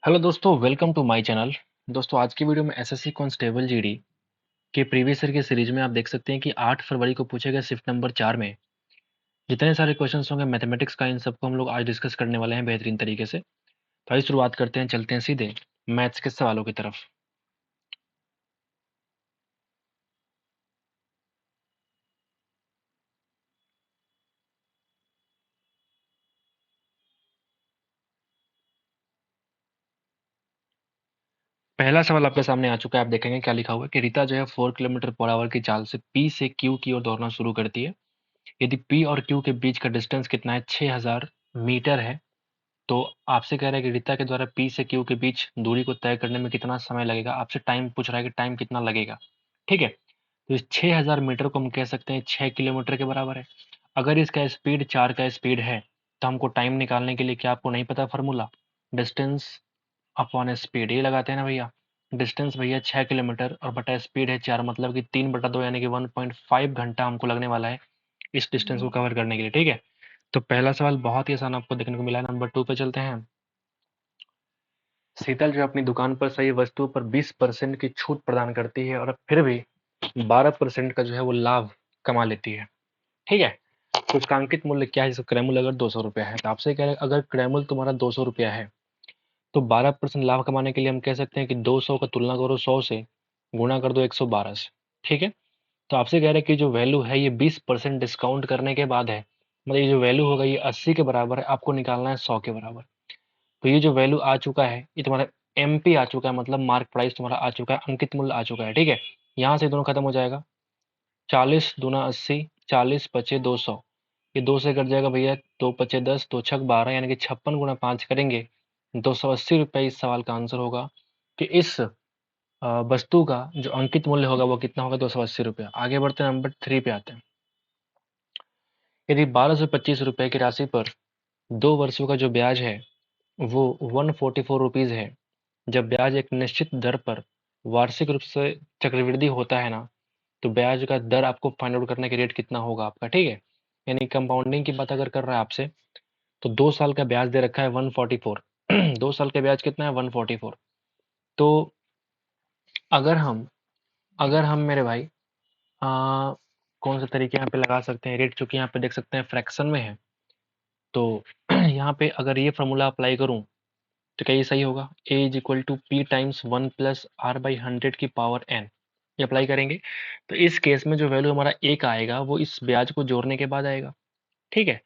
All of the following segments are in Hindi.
हेलो दोस्तों, वेलकम टू माय चैनल। दोस्तों, आज की वीडियो में एसएससी कांस्टेबल जीडी के प्रीवियस ईयर के सीरीज में आप देख सकते हैं कि 8 फरवरी को पूछे गए शिफ्ट नंबर 4 में जितने सारे क्वेश्चंस होंगे मैथमेटिक्स का, इन सबको हम लोग आज डिस्कस करने वाले हैं बेहतरीन तरीके से। तो आइए शुरुआत करते हैं, चलते हैं सीधे मैथ्स के सवालों की तरफ। पहला सवाल आपके सामने आ चुका है। आप देखेंगे क्या लिखा हुआ है कि रीता जो है 4 किलोमीटर पर आवर की चाल से पी से क्यू की ओर दौड़ना शुरू करती है। यदि पी और क्यू के बीच का डिस्टेंस कितना है, 6000 मीटर है, तो आपसे कह रहा है कि रीता के द्वारा पी से क्यू के बीच दूरी को तय करने में कितना समय लगेगा। आपसे टाइम पूछ रहा है कि टाइम कितना लगेगा। ठीक है, तो इस 6000 मीटर को हम कह सकते हैं 6 किलोमीटर के बराबर है। अगर इसका स्पीड 4 का स्पीड है तो हमको टाइम निकालने के लिए क्या आपको नहीं पता फॉर्मूला, डिस्टेंस अपॉन स्पीड, ये लगाते हैं ना भैया। डिस्टेंस भैया 6 किलोमीटर और बटा स्पीड है 4, मतलब कि 3/2 यानी कि 1.5 घंटा हमको लगने वाला है इस डिस्टेंस को कवर करने के लिए। ठीक है, तो पहला सवाल बहुत ही आसान आपको देखने को मिला है। नंबर 2 पे चलते हैं। शीतल जो अपनी दुकान पर सही वस्तु पर 20% की छूट प्रदान करती है और फिर भी 12% का जो है वो लाभ कमा लेती है। ठीक है, तो उसका अंकित मूल्य क्या है? इसका क्रय मूल्य अगर 200 रुपया है, तो आपसे कह रहे हैं अगर क्रय मूल्य तुम्हारा 200 रुपया है तो 12% लाभ कमाने के लिए हम कह सकते हैं कि 200 का तुलना करो 100 से, गुणा कर दो 112 से। ठीक है, तो आपसे कह रहे हैं कि जो वैल्यू है ये 20% डिस्काउंट करने के बाद है, मतलब ये जो वैल्यू होगा ये 80 के बराबर है, आपको निकालना है 100 के बराबर। तो ये जो वैल्यू आ चुका है ये तुम्हारा एमपी आ चुका है, मतलब मार्क प्राइस तुम्हारा आ चुका है, अंकित मूल्य आ चुका है। ठीक है, यहाँ से दोनों खत्म हो जाएगा। 40 दूना 80, 40 पचे 200, ये 2 से कट जाएगा भैया, 2 पचे 10, 2 छक 12, यानी कि 56 गुना 5 करेंगे 280 रुपये इस सवाल का आंसर होगा। कि इस वस्तु का जो अंकित मूल्य होगा वो कितना होगा, 280 रुपया। आगे बढ़ते हैं, नंबर 3 पे आते हैं। यदि 1225 रुपये की राशि पर 2 वर्षों का जो ब्याज है वो 144 रुपीज है, जब ब्याज एक निश्चित दर पर वार्षिक रूप से चक्रवृद्धि होता है ना, तो ब्याज का दर आपको फाइंड आउट करने के रेट कितना होगा आपका। ठीक है, यानी कंपाउंडिंग की बात अगर कर रहा है आपसे, तो 2 साल का ब्याज दे रखा है 144। 2 साल का ब्याज कितना है, 144। तो अगर हम मेरे भाई कौन सा तरीके यहाँ पे लगा सकते हैं रेट, चूंकि यहाँ पे देख सकते हैं फ्रैक्शन में है, तो यहाँ पे अगर ये फॉर्मूला अप्लाई करूँ तो क्या ये सही होगा? A is equal to P times 1+r/100 की पावर n, ये अप्लाई करेंगे तो इस केस में जो वैल्यू हमारा ए का आएगा वो इस ब्याज को जोड़ने के बाद आएगा। ठीक है,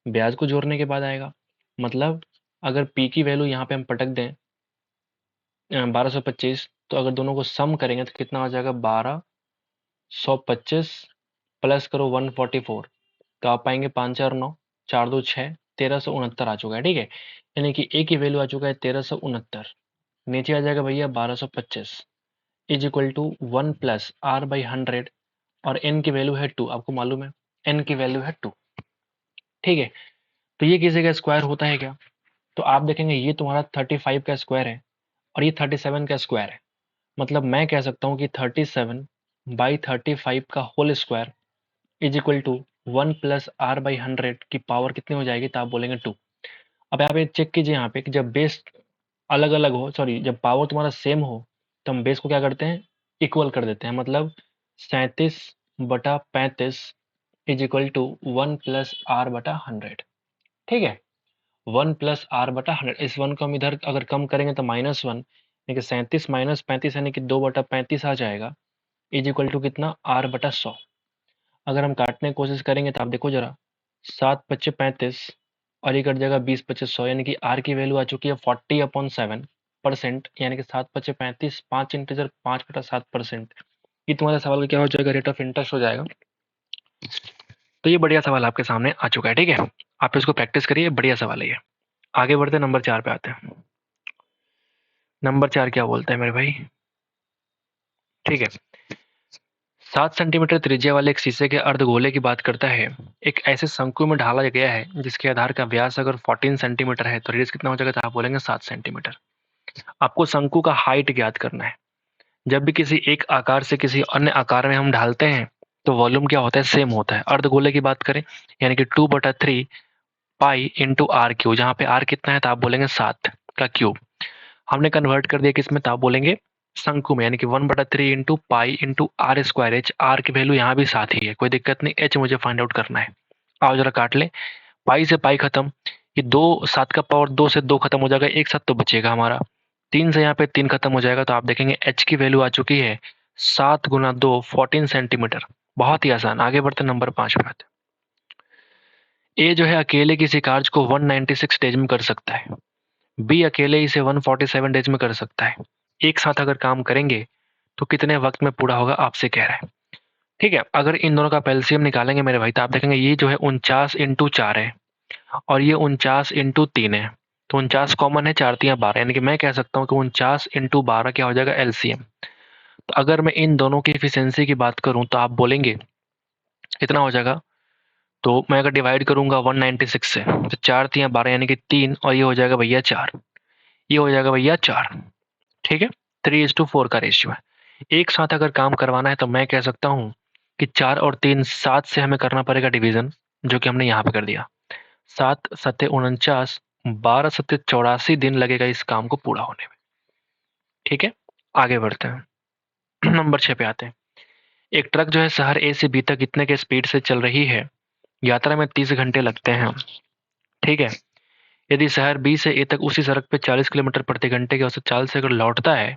ब्याज को जोड़ने के बाद आएगा, मतलब अगर पी की वैल्यू यहाँ पे हम पटक दें 1225, तो अगर दोनों को सम करेंगे तो कितना हो जाएगा, 1225 प्लस करो 144, तो आप पाएंगे 5 4 9, 4 2 6, 1369 आ चुका है। ठीक है, यानी कि ए की वैल्यू आ चुका है 1369। नीचे आ जाएगा भैया 1225 इज इक्वल टू 1+r/100, और n की वैल्यू है 2, आपको मालूम है n की वैल्यू है 2। ठीक है, तो ये किसी का स्क्वायर होता है क्या? तो आप देखेंगे ये तुम्हारा 35 का स्क्वायर है और ये 37 का स्क्वायर है, मतलब मैं कह सकता हूँ कि 37/35 का whole square is equal to 1+r/100 की पावर कितनी हो जाएगी, तो आप बोलेंगे 2। अब यहाँ पे चेक कीजिए, यहाँ पे कि जब बेस अलग अलग हो, सॉरी जब पावर तुम्हारा सेम हो, तो हम बेस को क्या करते हैं, इक्वल कर देते हैं, मतलब 37/35 इज इक्वल टू 1+r/100। ठीक है, 1+r/100, इस 1 को हम इधर अगर कम करेंगे तो -1, यानी कि 37 - 35 यानी कि 2/35 आ जाएगा, इज इक्वल टू कितना, r/100। अगर हम काटने की कोशिश करेंगे तो आप देखो जरा, 7×5 = 35 और ये कट जाएगा 20×100, यानी कि आर की वैल्यू आ चुकी है 40/7%, यानी कि 7×5 = 35, 5 इंटीजर 5/7%। ये तुम्हारे सवाल का क्या हो जाएगा, रेट ऑफ इंटरेस्ट हो जाएगा। तो ये बढ़िया सवाल आपके सामने आ चुका है। ठीक है, आप इसको प्रैक्टिस करिए, बढ़िया सवाल है ये। आगे बढ़ते नंबर 4 पे आते हैं। नंबर 4 क्या बोलते हैं मेरे भाई? ठीक है, 7 सेंटीमीटर त्रिज्या वाले एक शीशे के अर्धगोले की बात करता है। एक ऐसे शंकु में ढाला गया है जिसके आधार का व्यास अगर 14 सेंटीमीटर है, तो रेडियस कितना हो जाएगा, तो आप बोलेंगे 7 सेंटीमीटर। आपको शंकु का हाइट ज्ञात करना है। जब भी किसी एक आकार से किसी अन्य आकार में हम ढालते हैं तो वॉल्यूम क्या होता है, सेम होता है। अर्धगोले की बात करें, यानी कि 2/3 पाई इंटू आर क्यूब, जहाँ पे आर कितना है तो आप बोलेंगे 7 का क्यूब। हमने कन्वर्ट कर दिया किसमें, तो आप बोलेंगे शंकु में, यानी कि 1/3 into pi into r square h. R की वैल्यू यहाँ भी साथ ही है, कोई दिक्कत नहीं, एच मुझे फाइंड आउट करना है। आओ जरा काट ले, पाई से पाई खत्म, ये 2 7 का पावर 2 से 2 खत्म हो जाएगा, एक साथ तो बचेगा हमारा, 3 से यहाँ पे 3 खत्म हो जाएगा, तो आप देखेंगे एच की वैल्यू आ चुकी है 7 गुना 2 14 सेंटीमीटर। बहुत ही आसान। आगे बढ़ते नंबर 5 पे आते। ए जो है अकेले किसी कार्य को 196 डेज में कर सकता है, बी अकेले इसे 147 डेज में कर सकता है। एक साथ अगर काम करेंगे तो कितने वक्त में पूरा होगा आपसे कह रहा है। ठीक है, अगर इन दोनों का एलसीएम निकालेंगे मेरे भाई, तो आप देखेंगे ये जो है 49 इंटू 4 है और ये 49 इंटू 3 है, तो 49 कॉमन है, 4 3 12, यानी कि मैं कह सकता हूँ कि 49 इंटू 12 क्या हो जाएगा, एलसीएम। तो अगर मैं इन दोनों की एफिशिएंसी की बात करूं तो आप बोलेंगे कितना हो जाएगा, तो मैं अगर डिवाइड करूंगा 196 से, तो 4 3 12 यानी कि 3, और ये हो जाएगा भैया 4, ये हो जाएगा भैया 4। ठीक है, 3:4 का रेशियो है। एक साथ अगर काम करवाना है तो मैं कह सकता हूँ कि 4 और 3 7 से हमें करना पड़ेगा डिवीजन, जो कि हमने यहाँ पे कर दिया। 7 सत्ते 49, 12 सत्ते 84 दिन लगेगा इस काम को पूरा होने में। ठीक है, आगे बढ़ते हैं। नंबर 6 पे आते हैं। एक ट्रक जो है शहर ए से बी तक कितने के स्पीड से चल रही है, यात्रा में 30 घंटे लगते हैं। ठीक है, यदि शहर बी से ए तक उसी सड़क पे 40 किलोमीटर प्रति घंटे की औसत चाल से अगर लौटता है,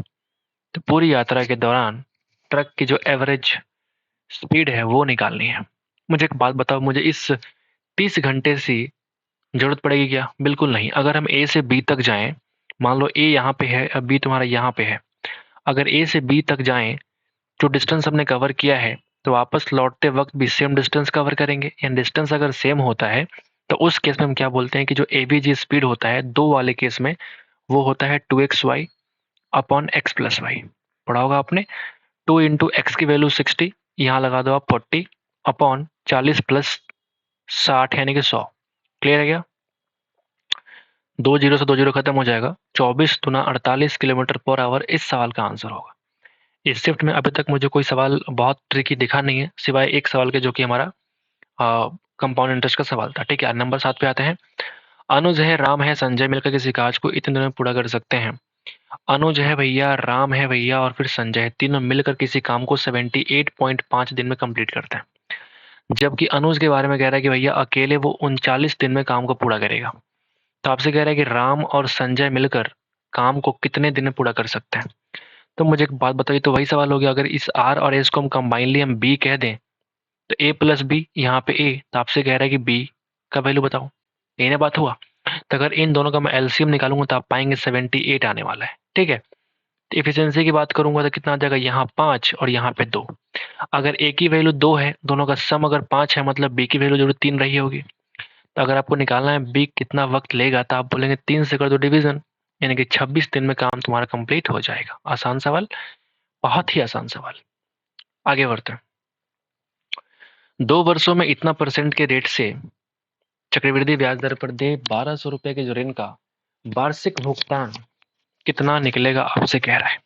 तो पूरी यात्रा के दौरान ट्रक की जो एवरेज स्पीड है वो निकालनी है। मुझे एक बात बताओ, मुझे इस 30 घंटे से जरूरत पड़ेगी क्या? बिल्कुल नहीं। अगर हम ए से बी तक जाएं, मान लो ए यहाँ पे है, अब बी तुम्हारा यहाँ पे है, अगर ए से बी तक जाएं, जो डिस्टेंस हमने कवर किया है, तो वापस लौटते वक्त भी सेम डिस्टेंस कवर करेंगे। यानी डिस्टेंस अगर सेम होता है तो उस केस में हम क्या बोलते हैं कि जो एबीजी स्पीड होता है दो वाले केस में, वो होता है 2xy upon x plus Y. पढ़ा होगा आपने, 2 इंटू एक्स की वैल्यू 60, यहाँ लगा दो आप 40 अपॉन 40 प्लस 60 यानी कि 100। क्लियर है क्या? 2 जीरो से 2 जीरो खत्म हो जाएगा, 24 दुना 48 किलोमीटर पर आवर इस सवाल का आंसर होगा। इस शिफ्ट में अभी तक मुझे कोई सवाल बहुत ट्रिकी दिखा नहीं है, सिवाय एक सवाल के, जो कि हमारा कंपाउंड इंटरेस्ट का सवाल था। ठीक है, नंबर 7 पे आते हैं। अनुज है, राम है, संजय मिलकर किसी काज को इतने दिनों में पूरा कर सकते हैं। अनुज है भैया, राम है भैया, और फिर संजय है, तीनों मिलकर किसी काम को 78.5 दिन में कंप्लीट करते हैं। जबकि अनुज के बारे में कह रहा है कि भैया अकेले वो 39 दिन में काम को पूरा करेगा। तो आपसे कह रहा है कि राम और संजय मिलकर काम को कितने दिन में पूरा कर सकते हैं। तो मुझे एक बात बताइए, तो वही सवाल हो गया, अगर इस आर और एस को हम कंबाइनली हम बी कह दें, तो ए प्लस बी, यहाँ पे ए, तो आपसे कह रहा है कि बी का वैल्यू बताओ। ये ना बात हुआ। तो अगर इन दोनों का मैं एलसीएम निकालूंगा तो आप पाएंगे 78 आने वाला है। ठीक है, तो इफिशियंसी की बात करूंगा तो कितना आ जाएगा, यहाँ 5 और यहाँ पे 2। अगर ए की वैल्यू 2 है, दोनों का सम अगर 5 है, मतलब बी की वैल्यू जरूर 3 रही होगी। तो अगर आपको निकालना है बी कितना वक्त लेगा, तो आप बोलेंगे 3 से कर दो डिवीजन, यानी कि 26 दिन में काम तुम्हारा कंप्लीट हो जाएगा। आसान सवाल, बहुत ही आसान सवाल। आगे बढ़ते हैं। 2 वर्षों में इतना परसेंट के रेट से चक्रवृद्धि ब्याज दर पर दे 1200 रुपए के जो ऋण का वार्षिक भुगतान कितना निकलेगा आपसे कह रहा है।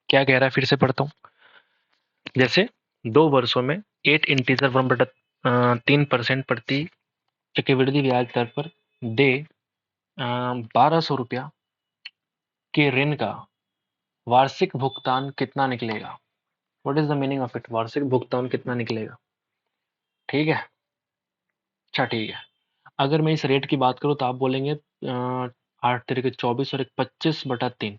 क्या कह रहा है, फिर से पढ़ता हूँ। जैसे 2 वर्षों में 8 इंटीजर 1/3% प्रति चक्रवृद्धि ब्याज दर पर दे 1200 रुपया के ऋण का वार्षिक भुगतान कितना निकलेगा। What is the meaning of it, वार्षिक भुगतान कितना निकलेगा। ठीक है, अच्छा ठीक है। अगर मैं इस रेट की बात करूं तो आप बोलेंगे 8 तरीके 24 और एक 25/3,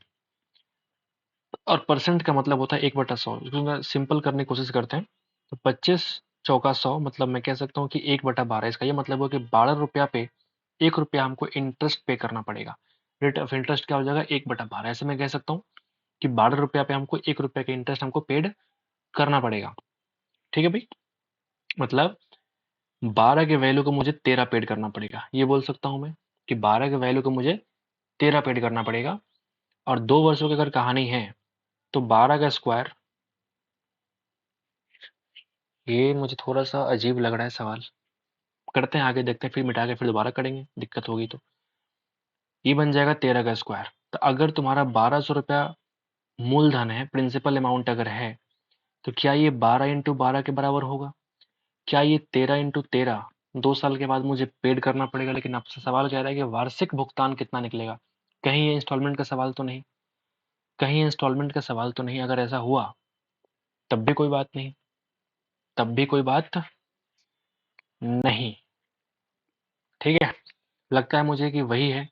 और परसेंट का मतलब होता है 1/100। इसको सिंपल करने की कोशिश करते हैं, तो 25 चौका 100, मतलब मैं कह सकता हूँ कि 1/12। इसका ये मतलब हो कि 12 रुपया पे 1 रुपया हमको इंटरेस्ट पे करना पड़ेगा। रेट ऑफ इंटरेस्ट क्या हो जाएगा, 1/12। ऐसे मैं कह सकता हूँ कि 12 रुपया पे हमको 1 रुपया का इंटरेस्ट हमको पेड करना पड़ेगा। ठीक है भाई, मतलब 12 के वैल्यू को मुझे 13 पेड करना पड़ेगा। ये बोल सकता हूँ मैं कि 12 के वैल्यू को मुझे 13 पेड करना पड़ेगा। और 2 वर्षों की अगर कहानी है तो 12 का स्क्वायर, ये मुझे थोड़ा सा अजीब लग रहा है सवाल। करते हैं आगे, देखते हैं, फिर मिटा के फिर दोबारा करेंगे, दिक्कत होगी तो। ये बन जाएगा 13 का स्क्वायर। तो अगर तुम्हारा 1200 रुपया मूलधन है, प्रिंसिपल अमाउंट अगर है, तो क्या ये 12 इंटू 12 के बराबर होगा? क्या ये 13 इंटू 13 2 साल के बाद मुझे पेड करना पड़ेगा? लेकिन आपसे सवाल कह रहा है कि वार्षिक भुगतान कितना निकलेगा, कहीं ये इंस्टॉलमेंट का सवाल तो नहीं। कहीं इंस्टॉलमेंट का सवाल तो नहीं, अगर ऐसा हुआ तब भी कोई बात नहीं, तब भी कोई बात नहीं। ठीक है, लगता है मुझे कि वही है।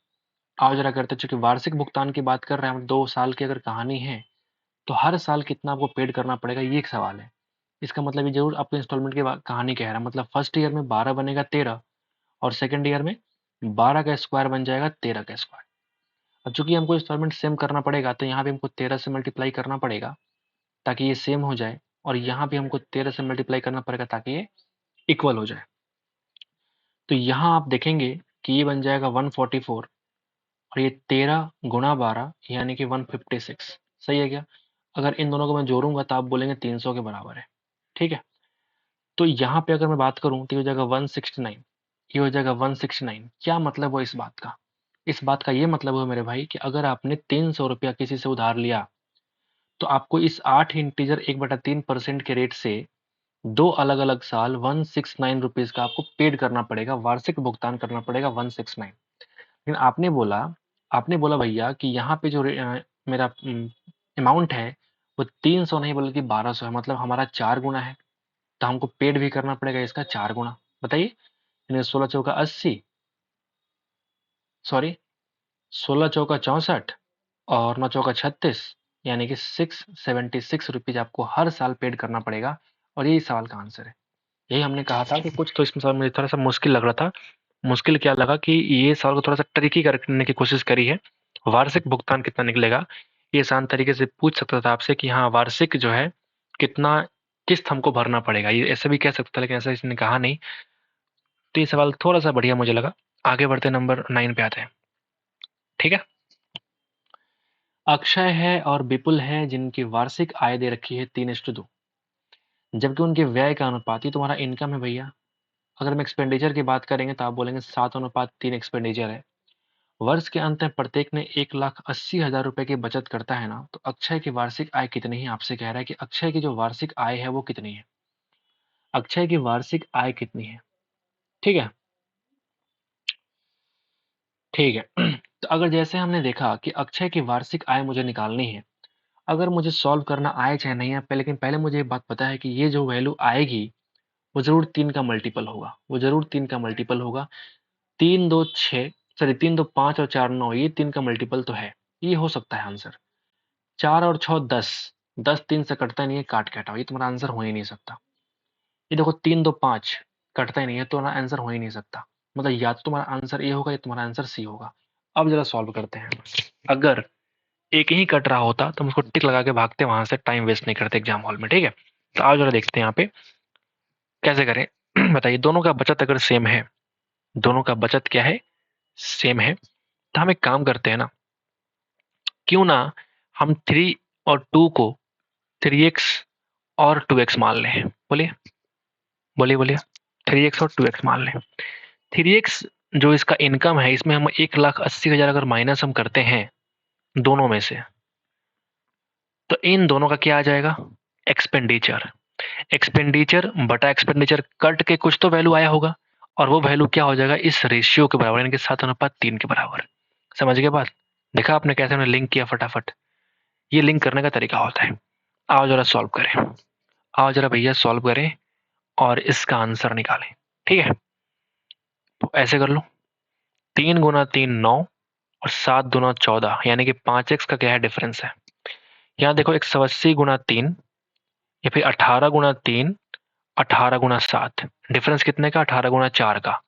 आओ जरा करते, चूंकि वार्षिक भुगतान की बात कर रहे हैं हम, 2 साल की अगर कहानी है तो हर साल कितना आपको पेड करना पड़ेगा, ये एक सवाल है। इसका मतलब ये जरूर आपको इंस्टॉलमेंट की कहानी कह रहा है, मतलब फर्स्ट ईयर में 12 बनेगा 13, और सेकंड ईयर में 12 का स्क्वायर बन जाएगा 13 का स्क्वायर। अब चूंकि हमको इंस्टॉलमेंट सेम करना पड़ेगा तो यहाँ पे हमको 13 से मल्टीप्लाई करना पड़ेगा ताकि ये सेम हो जाए, और यहाँ पे हमको 13 से मल्टीप्लाई करना पड़ेगा ताकि ये इक्वल हो जाए। तो यहाँ आप देखेंगे कि ये बन जाएगा 144, और ये 13 गुणा 12 यानी कि 156। सही है क्या? अगर इन दोनों को मैं जोड़ूंगा तो आप बोलेंगे 300 के बराबर है। ठीक है, तो यहाँ पे अगर मैं बात करूं तो ये हो जाएगा 169, ये हो जाएगा 169। क्या मतलब हुआ इस बात का? इस बात का ये मतलब हुआ मेरे भाई कि अगर आपने 300 रुपया किसी से उधार लिया तो आपको इस 8 इंटीजर 1/3% के रेट से 2 अलग अलग साल 169 रुपीज का आपको पेड करना पड़ेगा, वार्षिक भुगतान करना पड़ेगा 169। लेकिन आपने बोला भैया कि यहाँ पे जो मेरा अमाउंट है वो 300 नहीं बल्कि 1200 है, मतलब हमारा 4 गुना है, तो हमको पेड भी करना पड़ेगा इसका 4 गुना। बताइए, यानी 16 चौका 80, सॉरी 16 चौका 64 और 9 चौका 36, यानी कि 676 रुपीज आपको हर साल पेड करना पड़ेगा। और यही सवाल का आंसर है। यही हमने कहा था कि कुछ तो इसमें सवाल मुझे थोड़ा सा मुश्किल लग रहा था। मुश्किल क्या लगा कि ये सवाल को थोड़ा सा ट्रिकी करने की कोशिश करी है। वार्षिक भुगतान कितना निकलेगा, ये आसान तरीके से पूछ सकता था आपसे कि हाँ वार्षिक जो है कितना किस्त हमको भरना पड़ेगा, ये ऐसे भी कह सकता था, लेकिन ऐसा इसने कहा नहीं। तो ये सवाल थोड़ा सा बढ़िया मुझे लगा। आगे बढ़ते नंबर 9 पे आते हैं। ठीक है, अक्षय है और विपुल है जिनकी वार्षिक आय दे रखी है 3:2, जबकि उनके व्यय का अनुपात, ये तुम्हारा इनकम है भैया। अगर हम एक्सपेंडिचर की बात करेंगे तो आप बोलेंगे 7:3 एक्सपेंडिचर है। वर्ष के अंत में प्रत्येक ने 1,80,000 रुपए की बचत करता है ना, तो अक्षय की वार्षिक आय कितनी है? आपसे कह रहा है कि अक्षय की जो वार्षिक आय है वो कितनी है। अक्षय की वार्षिक आय कितनी है? ठीक है, ठीक है। तो अगर जैसे हमने देखा कि अक्षय की वार्षिक आय मुझे निकालनी है, अगर मुझे सॉल्व करना आए चाहे नहीं आए, लेकिन पहले मुझे एक बात पता है कि ये जो वैल्यू आएगी वो जरूर 3 का मल्टीपल होगा, वो जरूर 3 का मल्टीपल होगा। 3 2 6, सॉरी 3 2 5 और 4 9, ये 3 का मल्टीपल तो है, ये हो सकता है आंसर। 4 और 6 10, 10 3 से कटता नहीं है, काट के हटाओ, ये तुम्हारा आंसर हो ही नहीं सकता। ये देखो 3 2 5 कटता ही नहीं है, तो तुम्हारा आंसर हो ही नहीं सकता। मतलब या तो तुम्हारा आंसर ए होगा या तुम्हारा आंसर सी होगा। अब जरा सॉल्व करते हैं। अगर एक ही कट रहा होता तो हम उसको टिक लगा के भागते, वहां से टाइम वेस्ट नहीं करते एग्जाम हॉल में। ठीक है, तो आओ जरा देखते हैं यहाँ पे कैसे करें। बताइए, दोनों का बचत अगर सेम है, दोनों का बचत क्या है? सेम है, तो हम एक काम करते हैं ना, क्यों ना हम 3 और 2 को 3x और 2x मान लें। बोलिए बोलिए बोलिए, 3x और 2x मान लें। 3x जो इसका इनकम है, इसमें हम 1,80,000 अगर माइनस हम करते हैं दोनों में से, तो इन दोनों का क्या आ जाएगा? एक्सपेंडिचर। एक्सपेंडिचर बटा एक्सपेंडिचर कट के कुछ तो वैल्यू आया होगा, और वो वैल्यू क्या हो जाएगा? इस रेशियो के बराबर, यानी कि 7:3 के बराबर। समझ गए बात? देखा आपने कैसे हमने लिंक किया फटाफट? ये लिंक करने का तरीका होता है। आओ जरा सॉल्व करें, आओ जरा भैया सॉल्व करें और इसका आंसर निकालें। ठीक है, तो ऐसे कर लो, 3 × 3 9 और 7 × 2 14, यानी कि 5x का क्या है? डिफरेंस है। यहाँ देखो 180 × 3 या फिर 18 × 3 18 × 7, डिफरेंस कितने का? 18 × 4 का,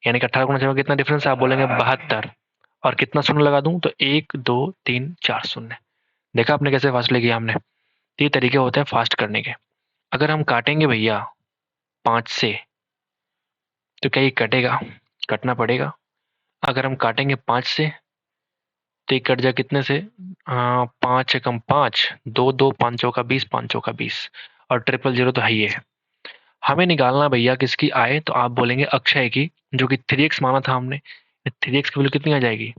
यानी कि 18 × 4 का कितना डिफरेंस है? आप बोलेंगे 72। और कितना शून्य लगा दूं तो 1 2 3 4 शून्य। देखा आपने कैसे फासले किया हमने? ये तरीके होते हैं फास्ट करने के। अगर हम काटेंगे भैया 5 से, तो क्या ये कटेगा? कटना पड़ेगा। अगर हम काटेंगे 5 से तो ये कट जाए कितने से? 5 एकम 5, 2 2 5 चौका 20, 5 चौका 20, और 000 तो है ही है। हमें निकालना भैया किसकी आय? तो आप बोलेंगे अक्षय की, जो कि 3x माना था हमने। 3x की वैल्यू कितनी आ जाएगी?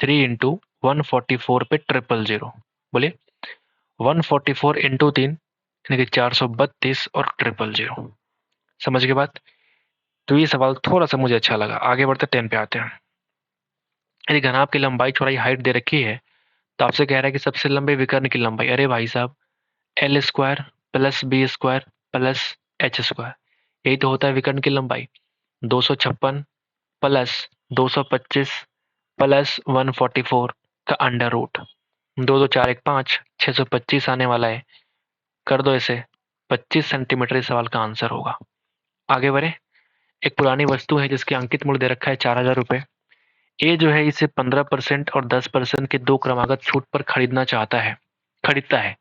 3 इंटू 144 पे 000। बोलिए, 144 इंटू 3 यानी कि 432 और 000। समझ के बात? तो ये सवाल थोड़ा सा मुझे अच्छा लगा। आगे बढ़ते 10 पे आते हैं। यदि घनाभ की लंबाई चौड़ाई हाइट दे रखी है तो आपसे कह रहा है कि सबसे लंबे विकर्ण की लंबाई, अरे भाई साहब l square plus b square plus h square, यही तो होता है विकर्ण की लंबाई। 256 प्लस 225 प्लस 144 का अंडर रूट, 2 2 4 1 5, 625 आने वाला है, कर दो इसे, 25 सेंटीमीटर इस सवाल का आंसर होगा। आगे बढ़े। एक पुरानी वस्तु है जिसके अंकित मूल्य दे रखा है 4,000 रुपए। ए जो है इसे 15% और 10% के दो क्रमागत छूट पर खरीदता है।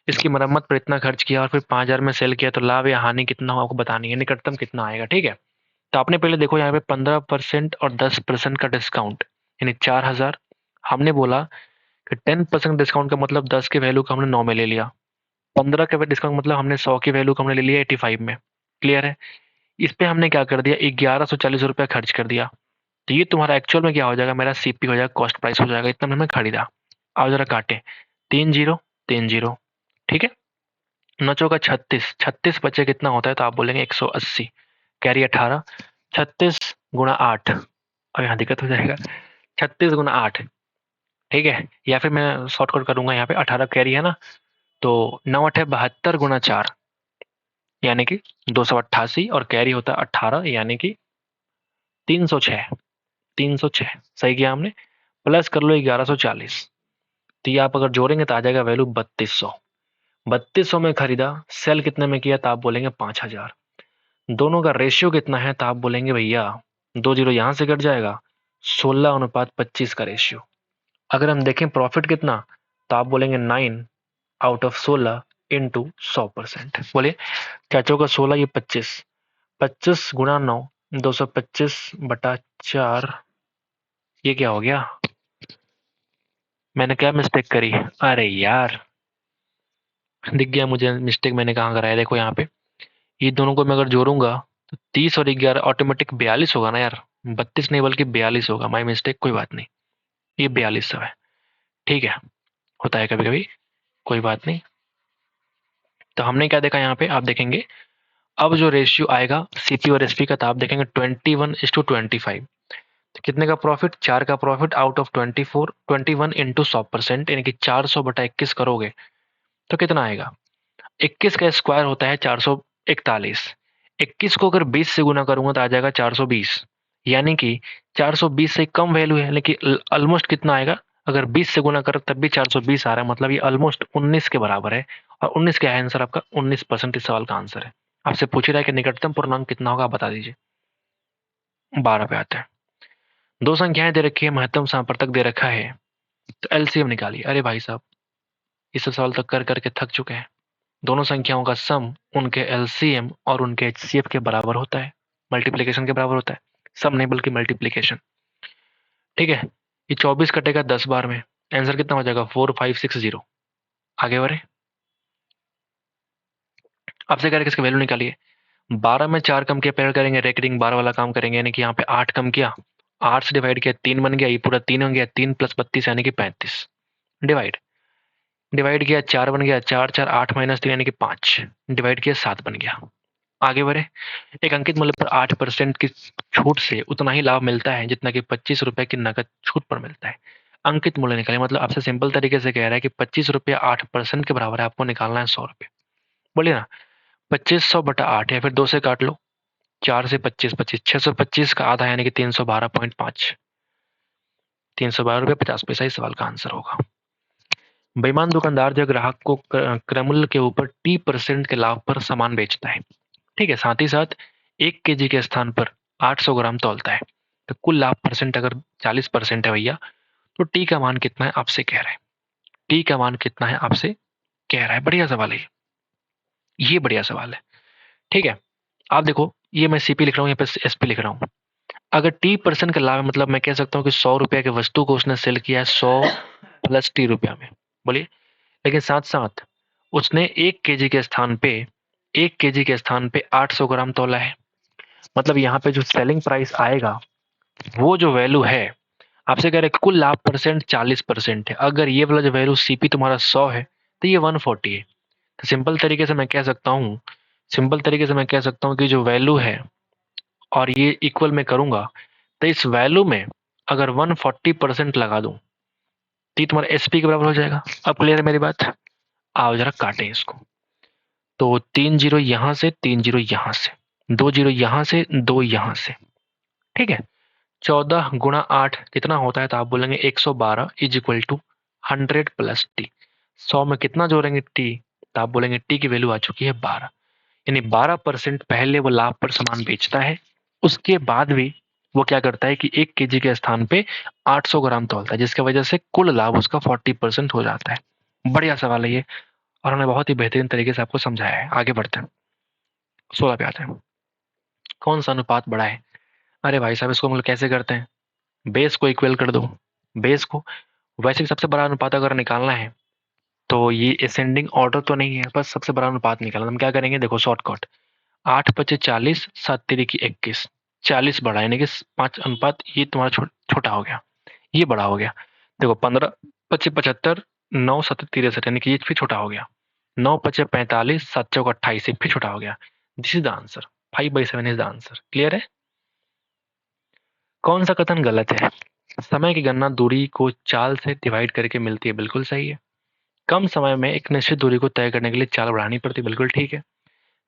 इसकी मरम्मत पर इतना खर्च किया और फिर 5,000 में सेल किया, तो लाभ या हानि कितना हो आपको बतानी है, निकटतम कितना आएगा। ठीक है, तो आपने पहले देखो यहाँ पे 15% और 10% का डिस्काउंट यानी 4,000। हमने बोला कि 10% डिस्काउंट का मतलब 10 के वैल्यू को हमने 9 में ले लिया, 15 का डिस्काउंट मतलब हमने 100 की वैल्यू को हमने ले लिया 85 में। क्लियर है। इस पे हमने क्या कर दिया, 1140 रुपया खर्च कर दिया। तो ये तुम्हारा एक्चुअल में क्या हो जाएगा, मेरा सीपी हो जाएगा, कॉस्ट प्राइस हो जाएगा, इतना मैंने खरीदा। आओ जरा काटे, 3 0 3 0। ठीक है, 9 का 36, 36 बचे कितना होता है, तो आप बोलेंगे 180, कैरी 18, 36 गुणा 8, और यहाँ दिक्कत हो जाएगा, 36 गुणा 8। ठीक है, या फिर मैं शॉर्टकट करूंगा, यहाँ पे 18 कैरी है ना, तो 9 8 72 गुणा 4 यानी कि 288, और कैरी होता है 18 यानी कि 306। 306 सही किया हमने, प्लस कर लो 1140, तो ये आप अगर जोड़ेंगे तो आ जाएगा वैल्यू 3200। 3200 में खरीदा, सेल कितने में किया, तो आप बोलेंगे 5,000। दोनों का रेशियो कितना है, तो आप बोलेंगे भैया 2 0 यहाँ से कट जाएगा, 16:25 का रेशियो। अगर हम देखें प्रॉफिट कितना, तो आप बोलेंगे 9/16 इंटू 100%। बोलिए चाचों का 16, ये 25, 25 गुणा 9, 225/4। ये क्या हो गया, मैंने क्या मिस्टेक करी, अरे यार दिख गया मुझे मिस्टेक मैंने कहाँ कराया। देखो यहाँ पे ये दोनों को मैं अगर जोड़ूंगा तो 30 और 11 ऑटोमेटिक 42 होगा ना यार, 32 नहीं बल्कि 42 होगा, माई मिस्टेक, कोई बात नहीं, ये 4200 है। ठीक है, होता है कभी कभी, कोई बात नहीं। तो हमने क्या देखा यहाँ पे, आप देखेंगे अब जो रेशियो आएगा सीपी और एसपी का, तो आप देखेंगे 21:25। तो कितने का प्रॉफिट, 4 का प्रॉफिट आउट ऑफ 24, 21 इंटू 100%, यानी कि 400/21 करोगे तो कितना आएगा। 21 का स्क्वायर होता है 441, 21 को अगर 20 से गुना करूंगा तो आ जाएगा 420, यानी कि 420 से कम वैल्यू है, लेकिन ऑलमोस्ट कितना आएगा, अगर 20 से गुना कर तब भी 420 आ रहा है, मतलब ये ऑलमोस्ट 19 के बराबर है। और 19 क्या है आंसर आपका, 19% इस सवाल का आंसर है। आपसे पूछ रहा है कि निकटतम पूर्णांक कितना होगा, आप बता दीजिए। 12 पे आते हैं। दो संख्याएं दे रखी है, महत्तम साम्प्रतक दे रखा है, तो एलसीएम निकालिए। अरे भाई साहब इस सवाल तक कर करके थक चुके हैं। दोनों संख्याओं का सम उनके एलसीएम और उनके एचसीएफ के बराबर होता है, मल्टीप्लिकेशन के बराबर होता है, सम नहीं बल्कि मल्टीप्लिकेशन। ठीक है, ये 24 कटेगा 10 बार में, आंसर कितना हो जाएगा 4560। आगे बढ़े, आपसे कह रहे किसकी वैल्यू निकालिए। 12 में 4 कम किया, पेड़ करेंगे रेकरिंग 12 वाला काम करेंगे, यानी कि यहाँ पे 8 कम किया, 8 से डिवाइड किया 3 बन गया, ये पूरा 3 हो गया, 3 + 32 यानी कि 35, डिवाइड डिवाइड किया 4 बन गया, 4 4 8 - 3 यानी कि 5, डिवाइड किया 7 बन गया। आगे बढ़े। एक अंकित मूल्य पर 8% की छूट से उतना ही लाभ मिलता है जितना कि 25 रुपए की नकद छूट पर मिलता है। अंकित मूल्य निकालें, मतलब आपसे सिंपल तरीके से कह रहा है कि 25 रुपया 8% के बराबर है, आपको निकालना है 100 रुपये। बोलिए ना, 2500/8, या फिर 2 से काट लो, 4 से 25 25, 625 का आधा यानी कि 312.5, 312 रुपये 50 पैसा इस सवाल का आंसर होगा। बेईमान दुकानदार जो ग्राहक को क्रय मूल्य के ऊपर T% के लाभ पर सामान बेचता है, ठीक है, साथ ही साथ 1 केजी के स्थान पर 800 ग्राम तौलता है, तो कुल लाभ परसेंट अगर 40% है भैया, तो टी का मान कितना है आपसे कह रहा है, टी का मान कितना है आपसे कह रहा है। बढ़िया सवाल है ये बढ़िया सवाल है। ठीक है, आप देखो ये मैं सीपी लिख रहा हूँ, यहाँ पे एसपी लिख रहा हूँ। अगर T% का लाभ है, मतलब मैं कह सकता हूँ कि 100 रुपया की वस्तु को उसने सेल किया है 100 + T रुपया में, बोलिए। लेकिन साथ साथ उसने 1 केजी के स्थान पे 1 केजी के स्थान पे 800 ग्राम तोला है, मतलब यहाँ पे जो सेलिंग प्राइस आएगा वो जो वैल्यू है, आपसे कह रहे हैं कुल लाभ परसेंट 40% है, अगर ये वाला जो वैल्यू सीपी तुम्हारा 100 है तो ये 140 है। तो सिंपल तरीके से मैं कह सकता हूँ, कि जो वैल्यू है और ये इक्वल में करूंगा, तो इस वैल्यू में अगर 140% लगा दूं टी तुम्हारा एस पी के बराबर हो जाएगा। अब क्लियर है मेरी बात? आओ जरा काटें इसको। तो 3 जीरो यहां से, 3 जीरो यहां से, 2 जीरो यहां से, 2 यहां से, ठीक है। 14 गुणा 8 कितना होता है? तो आप बोलेंगे 112 is equal to 100 plus t. 100 में कितना जोड़ेंगे टी? तो आप बोलेंगे टी की वैल्यू आ चुकी है 12, यानी 12% पहले वो लाभ पर सामान बेचता है, उसके बाद भी वो क्या करता है कि 1 केजी के स्थान पे 800 ग्राम तौलता है, जिसकी वजह से कुल लाभ उसका 40% हो जाता है। बढ़िया सवाल है ये, और हमने बहुत ही बेहतरीन तरीके से आपको समझाया है। आगे बढ़ते हैं, 16 पे आते हैं। कौन सा अनुपात बड़ा है? अरे भाई साहब, इसको हम लोग कैसे करते हैं? बेस को इक्वल कर दो, बेस को। वैसे भी सबसे बड़ा अनुपात अगर निकालना है तो ये असेंडिंग ऑर्डर तो नहीं है, बस सबसे बड़ा अनुपात निकालना। हम क्या करेंगे, देखो शॉर्टकट, 8 पचे 40, 7 तिरिकी 21, 40 बड़ा, यानी कि 5 अनुपात, ये तुम्हारा छोटा हो गया, ये बड़ा हो गया। देखो 15 पचे 75, 9 7 63, यानी कि ये फिर छोटा हो गया। 9 पचे 45, 7 चौक 28, ये फिर छोटा हो गया। This is the answer, 5/7 is the answer. Clear है? कौन सा कथन गलत है? समय की गणना दूरी को चाल से डिवाइड करके मिलती है, बिल्कुल सही है। कम समय में एक निश्चित दूरी को तय करने के लिए चाल बढ़ानी पड़ती है, बिल्कुल ठीक है।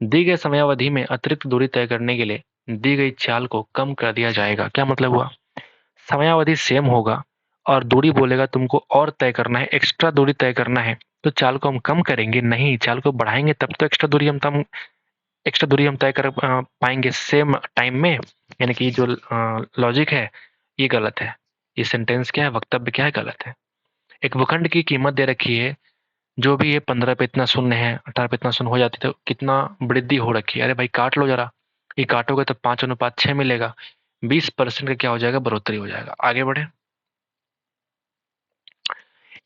दी गई समयावधि में अतिरिक्त दूरी तय करने के लिए दी गई चाल को कम कर दिया जाएगा। क्या मतलब हुआ? समयावधि सेम होगा और दूरी बोलेगा तुमको और तय करना है, एक्स्ट्रा दूरी तय करना है, तो चाल को हम कम करेंगे नहीं, चाल को बढ़ाएंगे, तब तो एक्स्ट्रा दूरी हम तय कर पाएंगे सेम टाइम में। यानी कि जो लॉजिक है ये गलत है। ये सेंटेंस क्या है, वक्तव्य क्या है, गलत है। एक भूखंड की कीमत दे रखी है, जो भी ये 15 पे इतना शून्य है, 18 पे इतना शून्य हो जाती, तो कितना वृद्धि हो रखी है? अरे भाई काट लो जरा, ये काटोगे तो 5:6 मिलेगा, 20% का क्या हो जाएगा, बढ़ोतरी हो जाएगा। आगे बढ़े।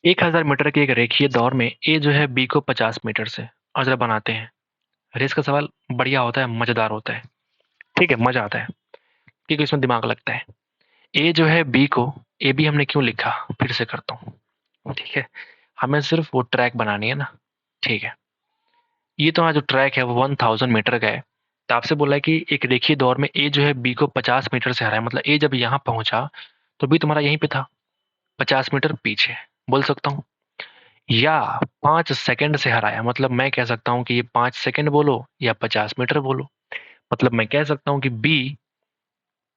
1000 मीटर के एक रेखीय दौड़ में ए जो है बी को 50 मीटर से, और जरा बनाते हैं। रेस का सवाल बढ़िया होता है, मजेदार होता है, ठीक है, मजा आता है क्योंकि इसमें दिमाग लगता है। ए जो है बी को, ए बी हमने क्यों लिखा, फिर से करता हूँ, ठीक है। हमें सिर्फ वो ट्रैक बनानी है ना, ठीक है। ये तो जो ट्रैक है वो 1000 मीटर का है। तो आपसे बोला है कि एक रेखीय दौर में ए जो है बी को 50 मीटर से हराया, मतलब ए जब यहाँ पहुंचा तो बी तुम्हारा यहीं पे था, 50 मीटर पीछे, बोल सकता हूँ। या 5 सेकंड से हराया, मतलब मैं कह सकता हूँ कि ये 5 सेकंड बोलो या 50 मीटर बोलो। मतलब मैं कह सकता हूँ कि बी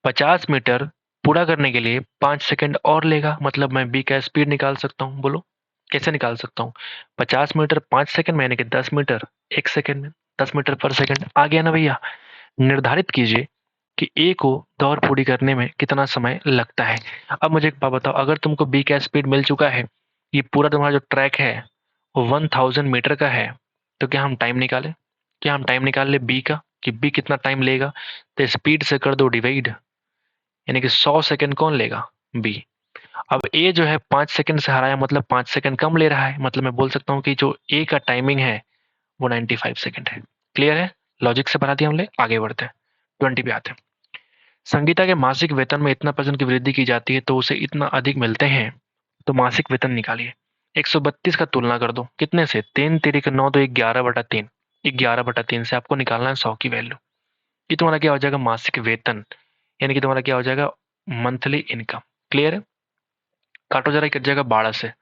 50 मीटर पूरा करने के लिए 5 सेकंड और लेगा, मतलब मैं बी का स्पीड निकाल सकता हूँ। बोलो कैसे निकाल सकता हूँ? 50 मीटर 5 सेकंड में, यानी कि 10 मीटर 1 सेकंड में, 10 मीटर पर सेकंड। आ गया ना भैया? निर्धारित कीजिए कि ए को दौड़ पूरी करने में कितना समय लगता है। अब मुझे एक बात बताओ, अगर तुमको बी का स्पीड मिल चुका है, ये पूरा तुम्हारा जो ट्रैक है वो 1000 मीटर का है, तो क्या हम टाइम निकालें? क्या हम टाइम निकाल ले बी का, कि बी कितना टाइम लेगा? तो स्पीड से कर दो डिवाइड, यानी कि 100 सेकंड कौन लेगा? बी। अब ए जो है 5 सेकंड से हराया, मतलब 5 सेकंड कम ले रहा है, मतलब मैं बोल सकता हूँ कि जो ए का टाइमिंग है वो 95 सेकंड है। क्लियर है? लॉजिक से बना दिया हमने। आगे बढ़ते हैं, 20 पे आते हैं। संगीता के मासिक वेतन में इतना % की वृद्धि की जाती है तो उसे इतना अधिक मिलते हैं, तो मासिक वेतन निकालिए। 132 का तुलना कर दो कितने से, 3 तिरिक 9, तो 11/3, 11/3 से आपको निकालना है 100 की वैल्यू। ये तुम्हारा क्या हो जाएगा, मासिक वेतन, यानी कि तुम्हारा क्या हो जाएगा, मंथली इनकम। क्लियर है? काटो जरा, कट जाएगा 12 से,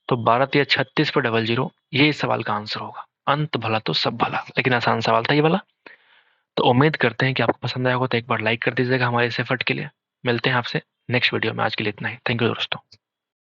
तो 12 या 36 पे 00, ये इस सवाल का आंसर होगा। अंत भला तो सब भला, लेकिन आसान सवाल था ये वाला। तो उम्मीद करते हैं कि आपको पसंद आया होगा, तो एक बार लाइक कर दीजिएगा हमारे इस एफर्ट के लिए। मिलते हैं आपसे नेक्स्ट वीडियो में, आज के लिए इतना ही। थैंक यू दोस्तों।